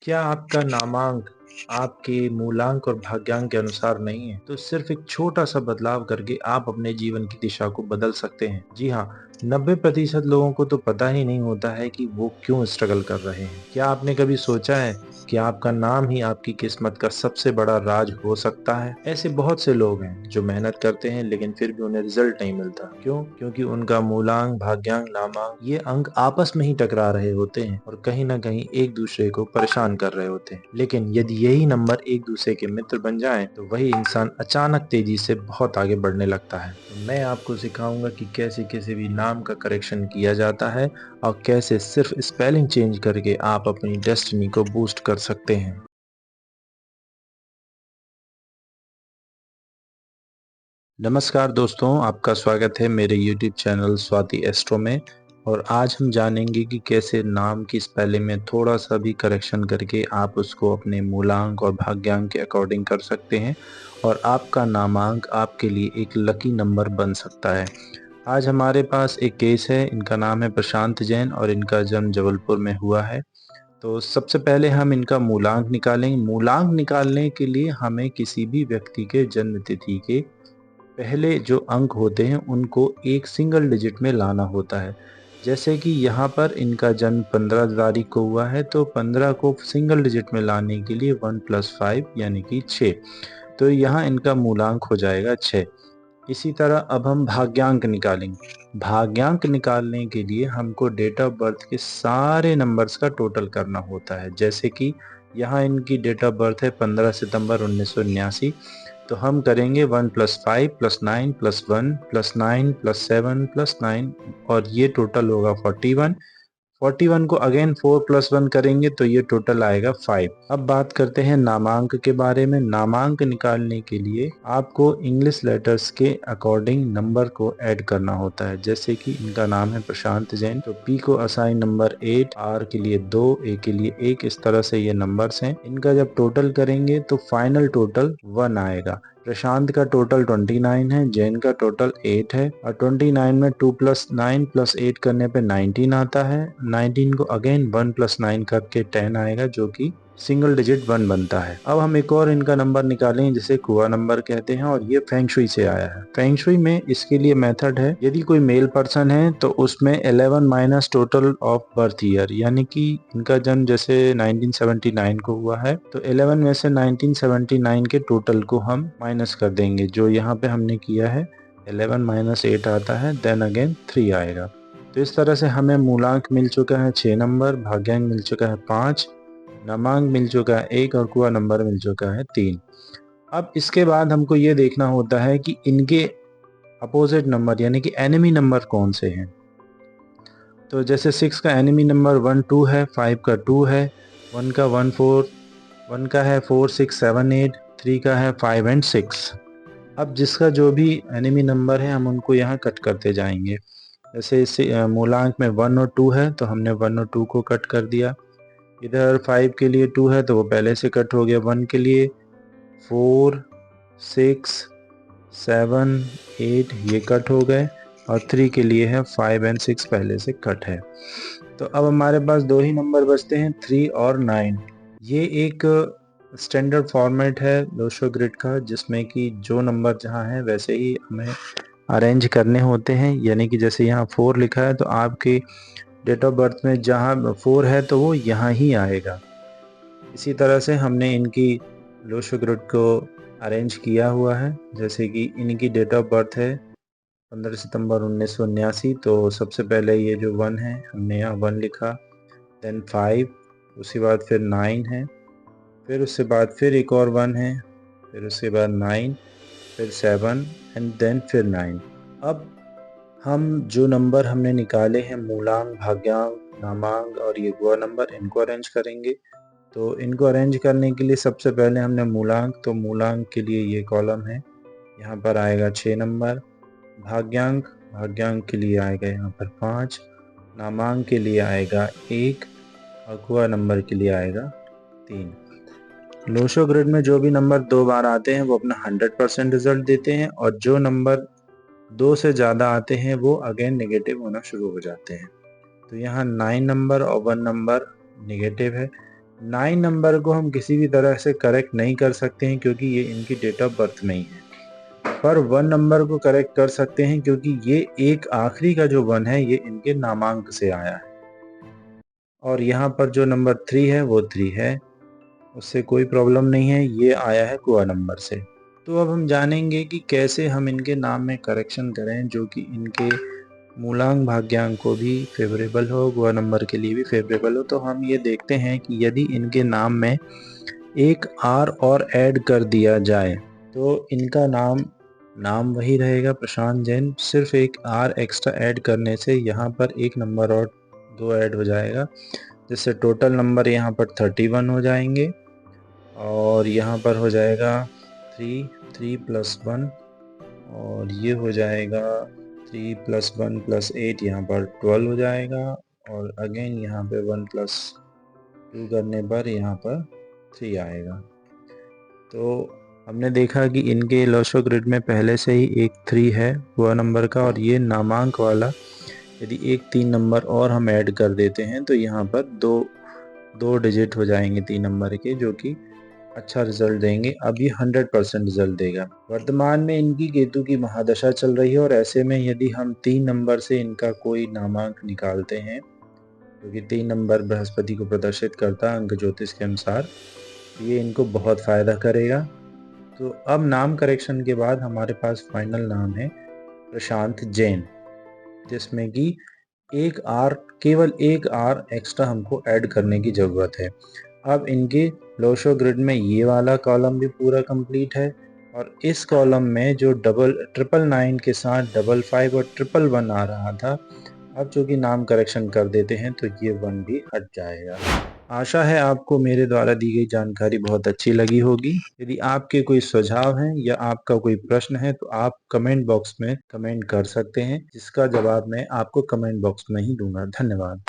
क्या आपका नामांक आपके मूलांक और भाग्यांक के अनुसार नहीं है, तो सिर्फ एक छोटा सा बदलाव करके आप अपने जीवन की दिशा को बदल सकते हैं। जी हाँ, 90% लोगों को तो पता ही नहीं होता है कि वो क्यों स्ट्रगल कर रहे हैं। क्या आपने कभी सोचा है कि आपका नाम ही आपकी किस्मत का सबसे बड़ा राज हो सकता है? ऐसे बहुत से लोग हैं जो मेहनत करते हैं लेकिन फिर भी उन्हें रिजल्ट नहीं मिलता। क्यों? क्योंकि उनका मूलांक, भाग्यांक, नामांक ये अंक आपस में ही टकरा रहे होते हैं और कहीं ना कहीं एक दूसरे को परेशान कर रहे होते हैं। लेकिन यदि यही नंबर एक दूसरे के मित्र बन जाएं, तो वही इंसान अचानक तेजी से बहुत आगे बढ़ने लगता है। तो मैं आपको सिखाऊंगा कि कैसे किसी भी नाम का करेक्शन किया जाता है और कैसे सिर्फ स्पेलिंग चेंज करके आप अपनी डेस्टिनी को बूस्ट कर सकते हैं। नमस्कार दोस्तों, आपका स्वागत है मेरे YouTube चैनल स्वाति एस्ट्रो में। और आज हम जानेंगे कि कैसे नाम की स्पेलिंग में थोड़ा सा भी करेक्शन करके आप उसको अपने मूलांक और भाग्यांक के अकॉर्डिंग कर सकते हैं और आपका नामांक आपके लिए एक लकी नंबर बन सकता है। आज हमारे पास एक केस है। इनका नाम है प्रशांत जैन और इनका जन्म जबलपुर में हुआ है। तो सबसे पहले हम इनका मूलांक निकालेंगे। मूलांक निकालने के लिए हमें किसी भी व्यक्ति के जन्म तिथि के पहले जो अंक होते हैं उनको एक सिंगल डिजिट में लाना होता है। जैसे कि यहाँ पर इनका जन्म 15 तारीख को हुआ है, तो 15 को सिंगल डिजिट में लाने के लिए 1+5 यानी कि 6। तो यहाँ इनका मूलांक हो जाएगा 6। इसी तरह अब हम भाग्यांक निकालेंगे। भाग्यांक निकालने के लिए हमको डेट ऑफ बर्थ के सारे नंबर्स का टोटल करना होता है। जैसे कि यहाँ इनकी डेट ऑफ बर्थ है 15 सितंबर 1979। तो हम करेंगे 1+5+9+1+9+7+9 और ये टोटल होगा 41। 41 को अगेन 4+1 करेंगे तो ये टोटल आएगा 5। अब बात करते हैं नामांक के बारे में। नामांक निकालने के लिए आपको इंग्लिश लेटर्स के अकॉर्डिंग नंबर को ऐड करना होता है। जैसे कि इनका नाम है प्रशांत जैन, तो पी को असाइन नंबर 8, आर के लिए 2, ए के लिए 1, इस तरह से ये नंबर्स हैं। इनका जब टोटल करेंगे तो फाइनल टोटल 1 आएगा। प्रशांत का टोटल 29 है, जैन का टोटल 8 है और 29 में 2+9+8 करने पे 19 आता है। 19 को अगेन 1+9 करके 10 आएगा, जो कि सिंगल डिजिट 1 बनता है। अब हम एक और इनका नंबर निकालेंगे जिसे कुआ नंबर कहते हैं और ये फेंगशुई से आया है। फेंगशुई में इसके लिए मेथड है, यदि कोई मेल पर्सन है तो उसमें 11 minus total of birth year, यानी कि इनका जन्म जैसे 1979 को हुआ है तो 11 में से 1979 के टोटल को हम माइनस कर देंगे। जो यहाँ पे हमने किया है 11 माइनस 8 आता है, देन अगेन 3 आएगा। तो इस तरह से हमें मूलांक मिल चुका है 6 नंबर, भाग्यांक मिल चुका है 5, नामांक मिल चुका है 1 और कुआ नंबर मिल चुका है 3। अब इसके बाद हमको ये देखना होता है कि इनके अपोजिट नंबर यानी कि एनिमी नंबर कौन से हैं। तो जैसे 6 का एनिमी नंबर 1 2 है, 5 का 2 है, 1 का 1 4, 1 का है 4 6 7 8, 3 का है 5 एंड 6। अब जिसका जो भी एनिमी नंबर है हम उनको यहाँ कट करते जाएंगे। जैसे इस मूलांक में 1 और 2 है तो हमने 1 और 2 को कट कर दिया। इधर 5 के लिए 2 है तो वो पहले से कट हो गया। 1 के लिए 4 6 7 8 ये कट हो गए और 3 के लिए है 5 एंड 6 पहले से कट है। तो अब हमारे पास दो ही नंबर बचते हैं, 3 और 9। ये एक स्टैंडर्ड फॉर्मेट है लोशो ग्रिड का, जिसमें कि जो नंबर जहाँ है वैसे ही हमें अरेंज करने होते हैं। यानी कि जैसे यहाँ 4 लिखा है तो आपकी डेट ऑफ बर्थ में जहाँ 4 है तो वो यहाँ ही आएगा। इसी तरह से हमने इनकी लोशो ग्रिड को अरेंज किया हुआ है। जैसे कि इनकी डेट ऑफ बर्थ है 15 सितंबर 1979, तो सबसे पहले ये जो 1 है हमने यहाँ 1 लिखा, देन 5, उसके बाद फिर 9 है, फिर उसके बाद फिर एक और 1 है, फिर उसके बाद 9, फिर 7 एंड देन फिर 9। अब हम जो नंबर हमने निकाले हैं मूलांक, भाग्यांक, नामांक और ये गुआ नंबर, इनको अरेंज करेंगे। तो इनको अरेंज करने के लिए सबसे पहले हमने मूलांक, तो मूलांक के लिए ये कॉलम है, यहाँ पर आएगा 6 नंबर। भाग्यांक, भाग्यांक के लिए आएगा यहाँ पर 5, नामांक के लिए आएगा 1 और गुआ नंबर के लिए आएगा 3। लोशो ग्रिड में जो भी नंबर 2 बार आते हैं वो अपना 100% रिजल्ट देते हैं और जो नंबर 2 से ज़्यादा आते हैं वो अगेन नेगेटिव होना शुरू हो जाते हैं। तो यहाँ 9 नंबर और 1 नंबर नेगेटिव है। 9 नंबर को हम किसी भी तरह से करेक्ट नहीं कर सकते हैं क्योंकि ये इनकी डेट ऑफ बर्थ में ही है, पर 1 नंबर को करेक्ट कर सकते हैं क्योंकि ये एक आखिरी का जो 1 है ये इनके नामांक से आया है, और यहाँ पर जो नंबर 3 है वो 3 है, उससे कोई प्रॉब्लम नहीं है, ये आया है गुआ नंबर से। तो अब हम जानेंगे कि कैसे हम इनके नाम में करेक्शन करें जो कि इनके मूलांक भाग्यांक को भी फेवरेबल हो, गुआ नंबर के लिए भी फेवरेबल हो। तो हम ये देखते हैं कि यदि इनके नाम में एक आर और ऐड कर दिया जाए तो इनका नाम वही रहेगा प्रशांत जैन, सिर्फ एक आर एक्स्ट्रा ऐड करने से यहाँ पर एक नंबर और 2 ऐड हो जाएगा, जिससे टोटल नंबर यहाँ पर 31 हो जाएंगे, और यहाँ पर हो जाएगा 3 प्लस 1, और ये हो जाएगा 3 प्लस 1 प्लस 8, यहाँ पर 12 हो जाएगा, और अगेन यहाँ पे 1 प्लस 2 करने पर यहाँ पर 3 आएगा। तो हमने देखा कि इनके लोशो ग्रिड में पहले से ही एक 3 है हुआ नंबर का, और ये नामांक वाला यदि एक 3 नंबर और हम ऐड कर देते हैं तो यहाँ पर दो डिजिट हो जाएंगे 3 नंबर के, जो कि अच्छा रिजल्ट देंगे। अब ये 100% रिजल्ट देगा। वर्तमान में इनकी केतु की महादशा चल रही है, और ऐसे में यदि हम 3 नंबर से इनका कोई नामांक निकालते हैं, क्योंकि 3 नंबर बृहस्पति को प्रदर्शित करता है अंक ज्योतिष के अनुसार, ये इनको बहुत फायदा करेगा। तो अब नाम करेक्शन के बाद हमारे पास फाइनल नाम है प्रशांत जैन, जिसमें कि केवल एक आर एक्स्ट्रा हमको ऐड करने की ज़रूरत है। अब इनके लोशो ग्रिड में ये वाला कॉलम भी पूरा कंप्लीट है, और इस कॉलम में जो 999 के साथ 55 और 111 आ रहा था, अब चूंकि नाम करेक्शन कर देते हैं तो ये 1 भी हट जाएगा। आशा है आपको मेरे द्वारा दी गई जानकारी बहुत अच्छी लगी होगी। यदि आपके कोई सुझाव हैं या आपका कोई प्रश्न है तो आप कमेंट बॉक्स में कमेंट कर सकते हैं, जिसका जवाब मैं आपको कमेंट बॉक्स में ही दूंगा। धन्यवाद।